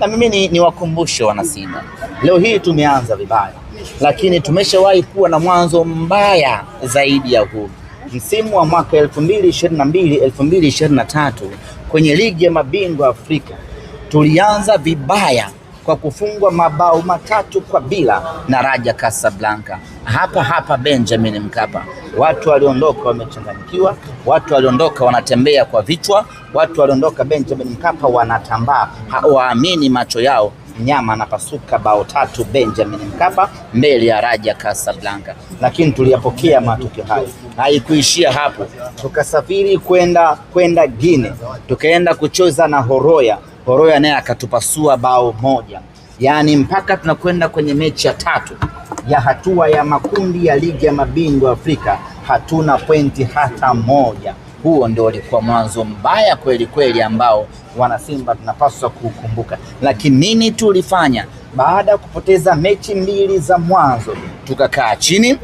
Na mimi ni wakumbushe wana Simba, leo hii tumeanza vibaya, lakini tumeshawahi kuwa na mwanzo mbaya zaidi ya huu. Msimu wa mwaka 2022-2023 kwenye ligi ya mabingwa Afrika tulianza vibaya kwa kufungwa mabao 3-0 na Raja Casablanca hapa Benjamin Mkapa. Watu waliondoka wamechanganyikiwa, watu waliondoka wanatembea kwa vichwa, watu waliondoka Benjamin Mkapa wanatambaa, hawaamini macho yao. Nyama anapasuka bao 3 Benjamin Mkapa mbele ya Raja Casablanca. Lakini tuliyapokea matokeo hayo. Haikuishia hapo, tukasafiri kwenda Guinea, tukaenda kucheza na Horoya naye akatupasua bao 1. Yaani mpaka tunakwenda kwenye mechi ya 3 ya hatua ya makundi ya ligi ya mabingwa Afrika hatuna pointi hata moja. Huo ndio ulikuwa mwanzo mbaya kweli kweli ambao wana Simba tunapaswa kukumbuka. Lakini nini tulifanya? Baada ya kupoteza mechi 2 za mwanzo, tukakaa chini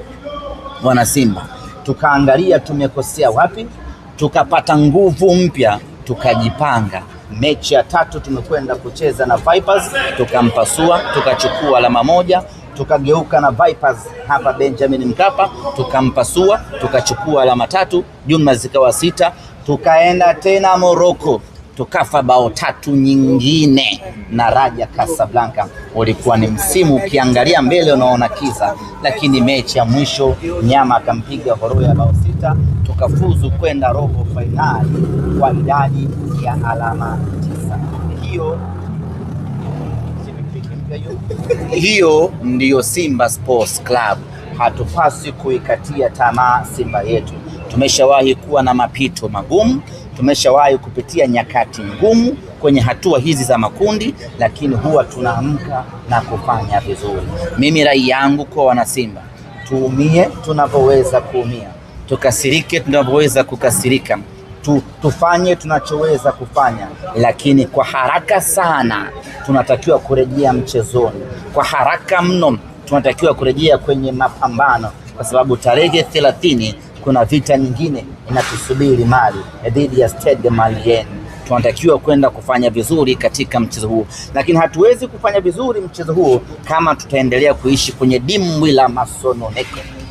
wana Simba, tukaangalia tumekosea wapi, tukapata nguvu mpya, tukajipanga. Mechi ya 3 tumekwenda kucheza na Vipers, tukampasua, tukachukua alama 1. Tukageuka na Vipers hapa Benjamin Mkapa, tukampasua, tukachukua alama 3, jumla zikawa 6. Tukaenda tena Morocco, tukafa bao 3 nyingine na Raja Casablanca. Ulikuwa ni msimu ukiangalia mbele unaona kiza, lakini mechi ya mwisho Nyama akampiga Horoya bao 6, tukafuzu kwenda robo finali kwa idadi ya alama 9. Hiyo ndiyo Simba Sports Club. Hatupaswi kuikatia tamaa Simba yetu. Tumeshawahi kuwa na mapito magumu, tumeshawahi kupitia nyakati ngumu kwenye hatua hizi za makundi, lakini huwa tunaamka na kufanya vizuri. Mimi rai yangu kwa wana Simba, tuumie tunapoweza kuumia, tukasirike tunapoweza kukasirika, tufanye tunachoweza kufanya, lakini kwa haraka sana tunatakiwa kurejea mchezoni. Kwa haraka mno tunatakiwa kurejea kwenye mapambano, kwa sababu tarehe 30 kuna vita nyingine inatusubiri Mali dhidi ya Stade Malien. Tunatakiwa kwenda kufanya vizuri katika mchezo huo, lakini hatuwezi kufanya vizuri mchezo huo kama tutaendelea kuishi kwenye dimbwi la masononeko.